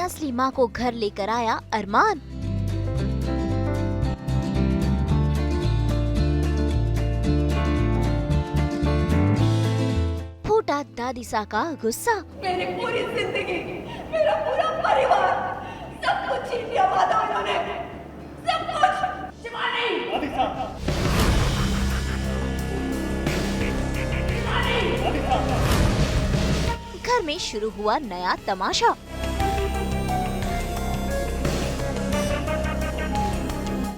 असली माँ को घर लेकर आया अरमान। फूटा दादीसा का गुस्सा। मेरी पूरी जिंदगी, मेरा पूरा परिवार, सब कुछ छीन लिया वालों ने, सब कुछ। शिवानी, घर में शुरू हुआ नया तमाशा।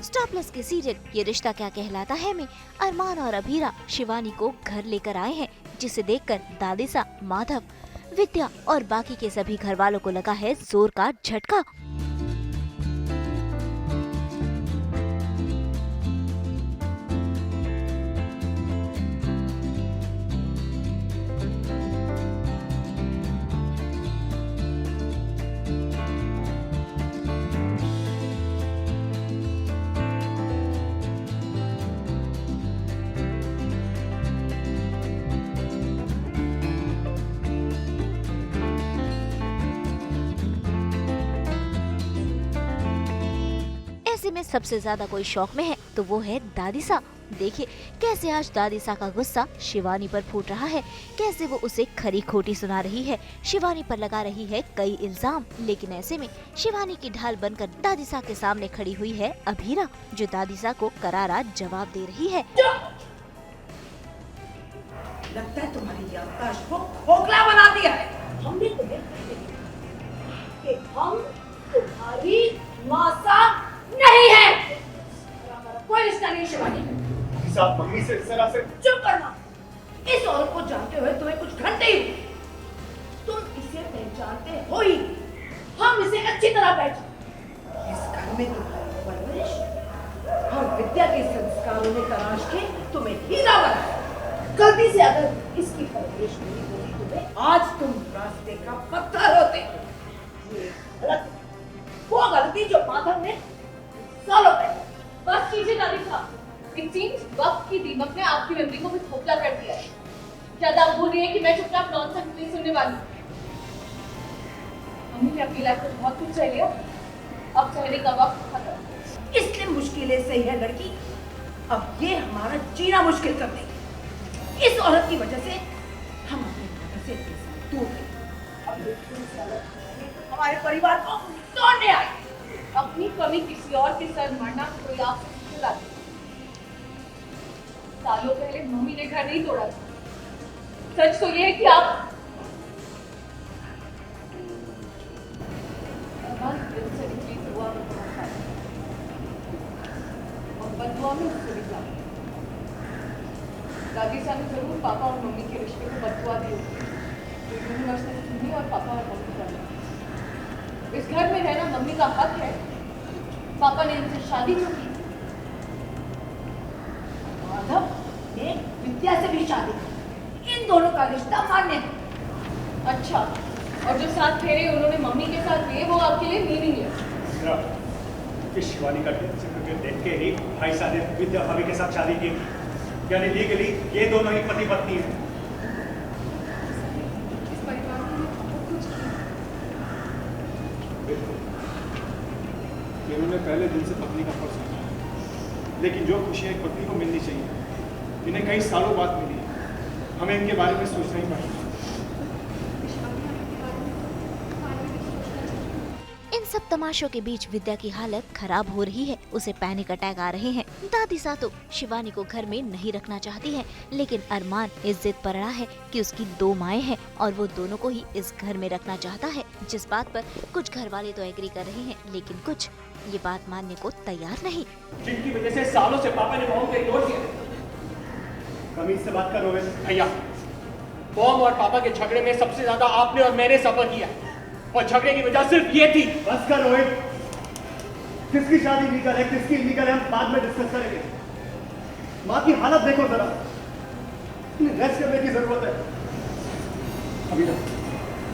स्टार प्लस के सीरियल ये रिश्ता क्या कहलाता है में अरमान और अभीरा शिवानी को घर लेकर आए हैं, जिसे देखकर दादीसा, माधव, विद्या और बाकी के सभी घर वालों को लगा है जोर का झटका। ऐसे में सबसे ज्यादा कोई शौक में है तो वो है दादीसा। देखिए कैसे आज दादीसा का गुस्सा शिवानी पर फूट रहा है, कैसे वो उसे खरी खोटी सुना रही है, शिवानी पर लगा रही है कई इल्जाम। लेकिन ऐसे में शिवानी की ढाल बनकर दादीसा के सामने खड़ी हुई है अभीरा, जो दादीसा को करारा जवाब दे रही है। लगता है तुम्हारी याददाश्त को खोखला बना दिया है। हमने तुम्हें कि हम तुम्हारी मासा नहीं है। हमारा कोई रिश्ता नहीं शिवानी। साहब मम्मी से इस तरह से चुप करना। इस औरत को जानते हुए तुम्हें कुछ घंटे ही हुए। तुम इसे पहचानते हो ही, हम इसे अच्छी तरह पहचानते। इस घर में तुम्हारी परवरिश और विद्या के संस्कारों ने तराश के तुम्हें हीरा बनाया। गलती से अगर इसकी परवरिश नहीं होती तुम्हें, आज तुम रास्ते का पत्थर होते। ये गलत, वो गलती जो माधव ने सालों पहले। बस कीजिए दादी साहब, इट सीम्स वक्त की दीमक ने आपकी मेमोरी को भी खोखला कर दिया है। क्या आप भूल रही हैं कि मैं चुपचाप नॉनसेंस नहीं सुनने वाली। मम्मी ने अपनी लाइफ में बहुत कुछ सह लिया, अब सहने का वक्त खत्म। इसलिए मुश्किलें सही है लड़की, अब ये हमारा जीना मुश्किल कर देगी। इस औरत की वजह से हम अपने घर से दूर गए। अब हमारे परिवार को तोड़ने आए। अपनी कमी किसी और के सर मरना कोई आपसे क्यों लाती? सालों पहले मम्मी ने घर नहीं तोड़ा था। सच तो ये है कि आप दिल से निकली दुआ में बहुत सारी और बददुआ में उससे भी ज्यादा। दादी साहब ने जरूर पापा और मम्मी के रिश्ते को बददुआ दी होगी, जो यूनिवर्सिटी तुम्हें और पापा और मम्मी का। इस घर में रहना मम्मी का हक है। पापा ने इनसे शादी क्यों की? माधव ने विद्या से भी शादी की। इन दोनों का रिश्ता मान्य है। अच्छा, और जो साथ फेरे उन्होंने मम्मी के साथ दिए वो आपके लिए मीनिंग है। इस शिवानी का जिक्र देख के ही भाई साहब ने विद्या भाभी के साथ शादी की, यानी लीगली ये दोनों ही पति पत्नी हैं। इस परिवार के लिए बहुत कुछ किया। इन्होंने पहले दिन से पत्नी का फर्ज किया, लेकिन जो खुशियाँ एक पत्नी को मिलनी चाहिए इन्हें कई सालों बाद मिली है। हमें इनके बारे में सोचना ही पड़ेगा। इन सब तमाशों के बीच विद्या की हालत खराब हो रही है, उसे पैनिक अटैक आ रहे हैं। दादीसा तो शिवानी को घर में नहीं रखना चाहती है, लेकिन अरमान इस जिद पर अड़ा है कि उसकी दो माएं हैं और वो दोनों को ही इस घर में रखना चाहता है। जिस बात पर कुछ घर वाले तो एग्री कर रहे हैं, लेकिन कुछ ये बात मानने को तैयार नहीं। जिनकी वजह से सालों से पापा ने बॉम्ब को इग्नोर किया। कमीज से बात करो भैया। बॉम्ब और पापा के झगड़े में सबसे ज्यादा आपने और मैंने सफर किया, और झगड़े की वजह सिर्फ ये थी। बस कर रोहित, किसकी शादी लीगल है किसकी इलीगल है हम बाद में डिस्कस करेंगे। माँ की हालत देखो जरा, रेस्ट करने की जरूरत है। अभी ना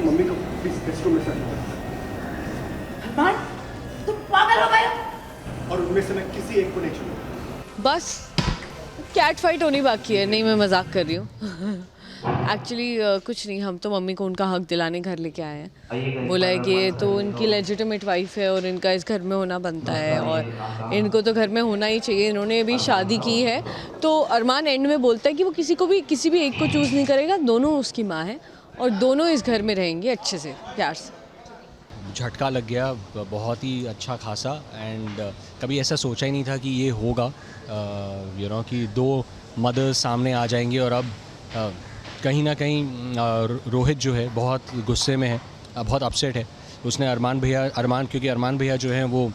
मम्मी को प्लीज रेस्ट रूम में अरमान, तुम पागल हो गए हो? और उनमें से मैं किसी एक को नहीं छोड़ूंगा। बस कैट फाइट होनी बाकी है। नहीं, मैं मजाक कर रही हूँ। एक्चुअली कुछ नहीं, हम तो मम्मी को उनका हक दिलाने घर लेके आए हैं। बोला है कि ये तो उनकी लेजिटिमेट वाइफ है और इनका इस घर में होना बनता है और इनको तो घर में होना ही चाहिए। इन्होंने अभी शादी की है तो अरमान एंड में बोलता है कि वो किसी भी एक को चूज़ नहीं करेगा, दोनों उसकी माँ है और दोनों इस घर में रहेंगे अच्छे से, प्यार से। झटका लग गया बहुत ही अच्छा खासा एंड कभी ऐसा सोचा ही नहीं था कि ये होगा, कि दो मदर्स सामने आ जाएंगी। और अब कहीं ना कहीं रोहित जो है बहुत गुस्से में है, बहुत अपसेट है। उसने क्योंकि अरमान भैया जो हैं वो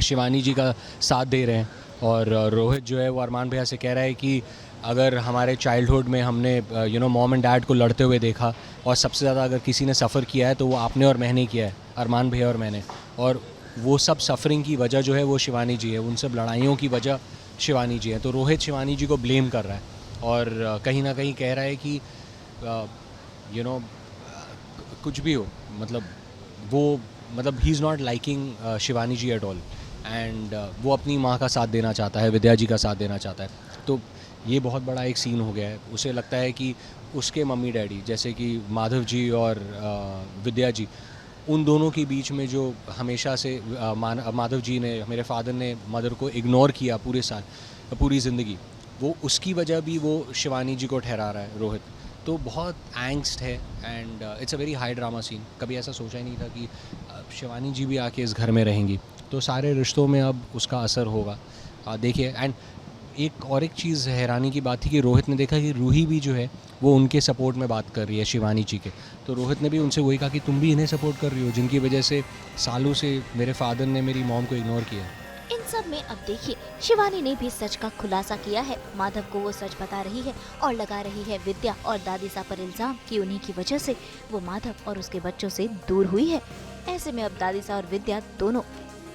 शिवानी जी का साथ दे रहे हैं और रोहित जो है वो अरमान भैया से कह रहा है कि अगर हमारे चाइल्डहुड में हमने मॉम एंड डैड को लड़ते हुए देखा और सबसे ज़्यादा अगर किसी ने सफ़र किया है तो वो आपने और मैंने किया है, अरमान भैया और मैंने। और वो सब सफ़रिंग की वजह जो है वो शिवानी जी है, उन सब लड़ाइयों की वजह शिवानी जी है। तो रोहित शिवानी जी को ब्लेम कर रहा है और कहीं ना कहीं कह रहा है कि कुछ भी हो, मतलब ही is not liking Shivani ji at all and वो अपनी माँ का साथ देना चाहता है, विद्या जी का साथ देना चाहता है। तो ये बहुत बड़ा एक सीन हो गया है। उसे लगता है कि उसके मम्मी डैडी जैसे कि माधव जी और विद्या जी, उन दोनों के बीच में जो हमेशा से माधव जी ने, मेरे फादर ने मदर को इग्नोर किया पूरी ज़िंदगी, वो उसकी वजह भी वो शिवानी जी को ठहरा रहा है रोहित। तो बहुत एंग्स्ट है and it's a very high drama scene. कभी ऐसा सोचा ही नहीं था कि शिवानी जी भी आके इस घर में रहेंगी। तो सारे रिश्तों में अब उसका असर होगा, देखिए। एंड एक चीज़ हैरानी की बात थी कि रोहित ने देखा कि रूही भी जो है वो उनके सपोर्ट में बात कर रही है शिवानी जी के। तो रोहित ने भी उनसे वही कहा कि तुम भी इन्हें सपोर्ट कर रही हो जिनकी वजह से सालों से मेरे फादर ने मेरी मॉम को इग्नोर किया। इन सब में अब देखिए शिवानी ने भी सच का खुलासा किया है। माधव को वो सच बता रही है और लगा रही है विद्या और दादीसा पर इल्जाम कि उन्हीं की वजह से वो माधव और उसके बच्चों से दूर हुई है। ऐसे में अब दादीसा और विद्या दोनों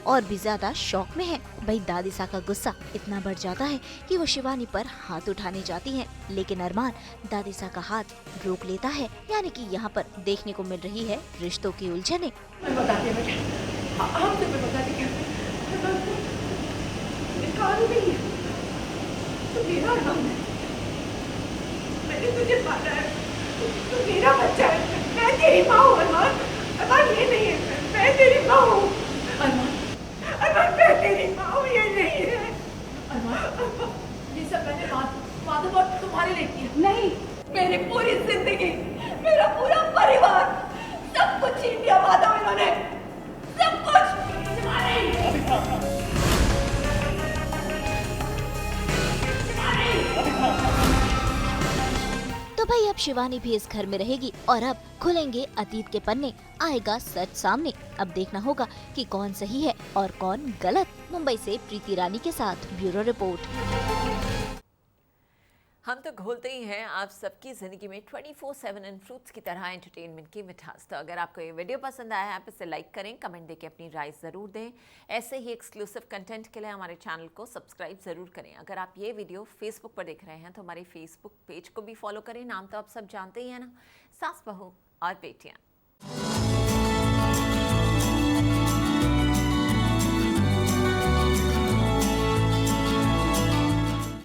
और भी ज्यादा शौक में है। भाई दादीसा का गुस्सा इतना बढ़ जाता है कि वो शिवानी पर हाथ उठाने जाती हैं, लेकिन अरमान दादीसा का हाथ रोक लेता है। यानी कि यहाँ पर देखने को मिल रही है रिश्तों की उलझने। मैं बताती हूँ बेटा, हम तुम्हें बताती हूँ। कहानी नहीं है, तू मेरा नाम है, मैंने तुझे पाला है, तू मेरा बच्चा है, मैं तेरी माँ हूँ अरमान। अरमान ये नहीं है, मैं तेरी माँ हूँ अरमान, अरमान मैं तेरी माँ हूँ, ये नहीं है अरमान। ये सब मैंने माधव और तुम्हारे लिए किया। नहीं, मेरी पूरी जिंदगी, मेरा पूरा परिवार, सब कुछ छीन लिया माधव इन्होंने, सब कुछ। तो भाई अब शिवानी भी इस घर में रहेगी और अब खुलेंगे अतीत के पन्ने, आएगा सच सामने। अब देखना होगा कि कौन सही है और कौन गलत। मुंबई से प्रीति रानी के साथ ब्यूरो रिपोर्ट। हम तो घोलते ही हैं आप सबकी ज़िंदगी में 24/7 इन फ्रूट्स की तरह एंटरटेनमेंट की मिठास। तो अगर आपको ये वीडियो पसंद आया है आप इसे लाइक करें, कमेंट देके अपनी राय ज़रूर दें। ऐसे ही एक्सक्लूसिव कंटेंट के लिए हमारे चैनल को सब्सक्राइब ज़रूर करें। अगर आप ये वीडियो फेसबुक पर देख रहे हैं तो हमारे फेसबुक पेज को भी फॉलो करें। नाम तो आप सब जानते ही हैं ना, सास बहू और बेटियाँ।